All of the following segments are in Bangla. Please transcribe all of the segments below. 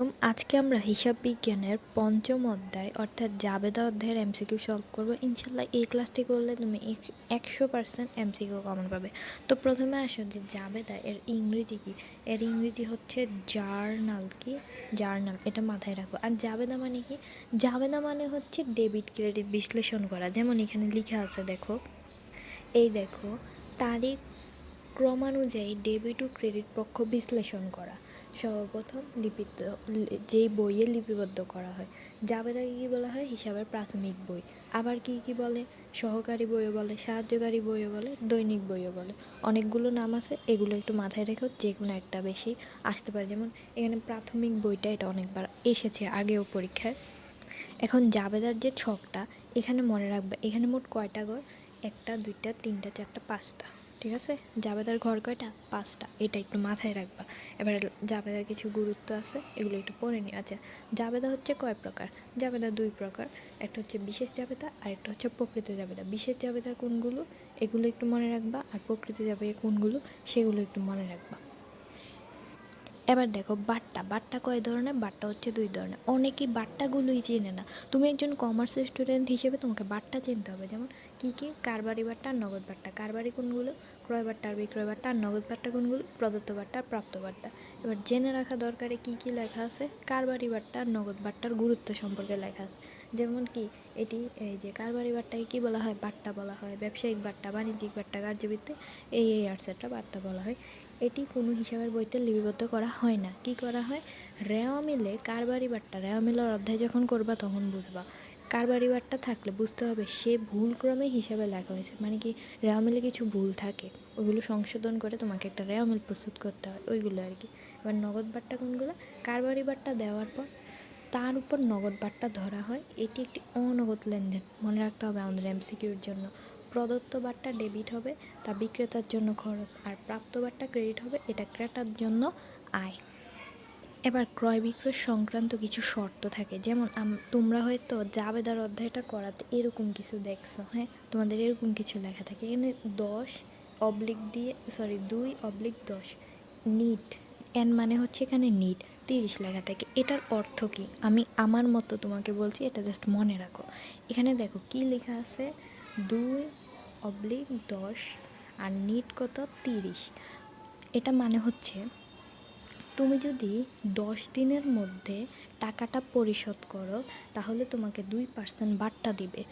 আলাইকুম। আজকে আমরা হিসাব বিজ্ঞানের পঞ্চম অধ্যায় অর্থাৎ জাবেদা অধ্যায়ের এমসিকিউ সলভ করব। ইনশাল্লাহ এই ক্লাসটি করলে তুমি 100% এমসিকিউ কমন পাবে। তো প্রথমে আসো যে জাবেদা এর ইংরেজি কি। এর ইংরেজি হচ্ছে জার্নাল। কি জার্নাল, এটা মাথায় রাখো। আর জাবেদা মানে কি? জাবেদা মানে হচ্ছে ডেবিট ক্রেডিট বিশ্লেষণ করা। যেমন এখানে লেখা আছে, দেখো, এই দেখো, তারিখ ক্রমানুযায়ী ডেবিট ও ক্রেডিট পক্ষ বিশ্লেষণ করা। সর্বপ্রথম যেই বইয়ে লিপিবদ্ধ করা হয়। জাবেদাকে কী বলা হয়? হিসাবের প্রাথমিক বই। আবার কি কি বলে? সহকারী বইও বলে, সাহায্যকারী বইও বলে, দৈনিক বইও বলে। অনেকগুলো নাম আছে, এগুলো একটু মাথায় রেখো, যে কোনো একটা বেশি আসতে পারে। যেমন এখানে প্রাথমিক বইটা, এটা অনেকবার এসেছে আগেও পরীক্ষায়। এখন জাবেদার যে ছকটা, এখানে মনে রাখবে এখানে মোট কয়টা ঘর? 1, 2, 3, 4, 5টা। ঠিক আছে, জাবেদার ঘর কয়টা? 5টা। এটা একটু মাথায় রাখবা। এবার জাবেদার কিছু গুরুত্ব আছে, এগুলো একটু পড়ে নিও। আচ্ছা, জাবেদা হচ্ছে কয় প্রকার? জাবেদা 2 প্রকার। একটা হচ্ছে বিশেষ জাবেদা আর একটা হচ্ছে প্রকৃত জাবেদা। বিশেষ জাবেদা কোনগুলো, এগুলো একটু মনে রাখবা। আর প্রকৃত জাবেদা কোনগুলো, সেগুলো একটু মনে রাখবা। এবার দেখো বাট্টা। বাট্টা কয় ধরনের? বাট্টা হচ্ছে 2 ধরনের। অনেকেই বাট্টাগুলোই চেনে না। তুমি একজন কমার্স স্টুডেন্ট হিসেবে তোমাকে বাট্টা চিনতে হবে। যেমন কী কী? কারবারি বাট্টা আর নগদ বাট্টা। কারবারি কোনগুলো? ক্রয় বাট্টা আর বিক্রয় বাট্টা। আর নগদ বাট্টা কোনগুলো? প্রদত্ত বাট্টা আর প্রাপ্ত বাট্টা। এবার জেনে রাখা দরকারে কী কী লেখা আছে। কারবারি বাট্টা আর নগদ বাট্টার গুরুত্ব সম্পর্কে লেখা আছে। যেমন কি, এটি এই যে কারবারি বাট্টাকে কী বলা হয়? বাট্টা বলা হয়। ব্যবসায়িক বাট্টা, বাণিজ্যিক বাট্টা, কার্যবৃত্তি, এই আর্টসেটটা বাট্টা বলা হয়। এটি কোনো হিসাবের বইতে লিপিবদ্ধ করা হয় না। কি করা হয়? রেওয়া মিলে কারবারি বাট্টা, রেওয়া মিলের অধ্যায় যখন করবা তখন বুঝবা। কারবারি বাট্টা থাকলে বুঝতে হবে সে ভুলক্রমে হিসাবে লেখা হয়েছে, মানে কি রেওয়া মিলে কিছু ভুল থাকে, ওইগুলো সংশোধন করে তোমাকে একটা রেওয়া মিল প্রস্তুত করতে হয়, ওইগুলো আর কি। এবার নগদ বাট্টা কোনগুলো? কারবারি বাট্টা দেওয়ার পর তার উপর নগদ বাট্টা ধরা হয়। এটি একটি অনগদ লেনদেন, মনে রাখতে হবে আমাদের এমসিকিউর জন্য। প্রদত্ত বাট্টা ডেবিট হবে, তা বিক্রেতার জন্য খরচ। আর প্রাপ্ত বাট্টা ক্রেডিট হবে, এটা ক্রেতার জন্য আয়। এবার ক্রয় বিক্রয় সংক্রান্ত কিছু শর্ত থাকে। যেমন তোমরা হয়তো জাবেদার অধ্যায়টা করাতে এরকম কিছু দেখছো। হ্যাঁ, তোমাদের এরকম কিছু লেখা থাকে এখানে 2/10 নিট। এন মানে হচ্ছে এখানে নিট 30 লেখা থাকে। এটার অর্থ কি? আমি আমার মতো তোমাকে বলছি, এটা জাস্ট মনে রাখো। এখানে দেখো কি লেখা আছে, 2/10 আর নিট কত? 30। এটা মানে হচ্ছে তুমি যদি 10 দিনের মধ্যে টাকাটা পরিশোধ করো তাহলে তোমাকে 2% বাট্টা দিবে।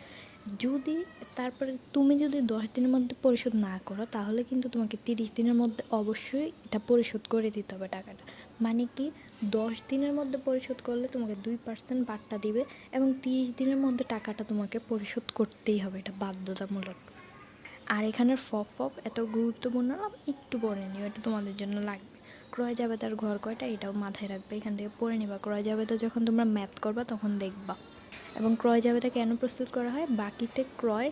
তারপরে তুমি যদি 10 দিনের মধ্যে পরিশোধ না করো তাহলে কিন্তু তোমাকে 30 দিনের মধ্যে অবশ্যই এটা পরিশোধ করে দিতে হবে টাকাটা। মানে কি, 10 দিনের মধ্যে পরিশোধ করলে তোমাকে 2% বাট্টা দিবে এবং 30 দিনের মধ্যে টাকাটা তোমাকে পরিশোধ করতেই হবে, এটা বাধ্যতামূলক। আর এখানের ফফ এত গুরুত্বপূর্ণ না, একটু পড়ে নিও, এটা তোমাদের জন্য লাগবে। ক্রয় জাবেদার ঘর কয়টা, এটাও মাথায় রাখবে, এখান থেকে পড়ে নিবা। ক্রয় জাবেদা যখন তোমরা ম্যাথ করবা তখন দেখবা। এবং ক্রয় জাবেদা কেন প্রস্তুত করা হয়? বাকিতে ক্রয়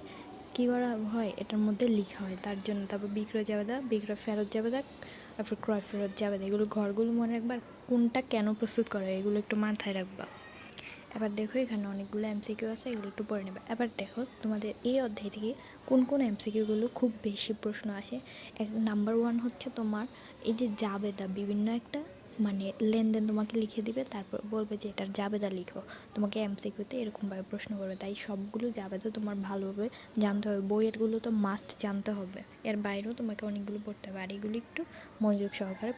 কী করা হয় এটার মধ্যে লেখা হয়, তার জন্য। তারপর বিক্রয় জাবেদা, বিক্রয় ফেরত জাবেদা, তারপর ক্রয় ফেরত জাবেদা, এগুলো ঘরগুলো মনে রাখবা। কোনটা কেন প্রস্তুত করা হয় এগুলো একটু মাথায় রাখবা। এবার দেখো এখানে অনেকগুলো এমসিকিউ আছে, এগুলো একটু পড়ে নেবে। এবার দেখো তোমাদের এই অধ্যায় থেকে কোন কোন এমসিকিউগুলো খুব বেশি প্রশ্ন আসে। নাম্বার 1 হচ্ছে তোমার এই যে জাবেদা, বিভিন্ন একটা মানে লেনদেন তোমাকে লিখে দিবে, তারপর বলবে যে এটার জাবেদা লিখো। তোমাকে এমসিকিউতে এরকমভাবে প্রশ্ন করবে, তাই সবগুলো জাবেদা তোমার ভালোভাবে জানতে হবে। বইয়েরগুলো তো মাস্ট জানতে হবে, এর বাইরেও তোমাকে অনেকগুলো পড়তে হবে। আর এগুলো একটু মনোযোগ সহকারে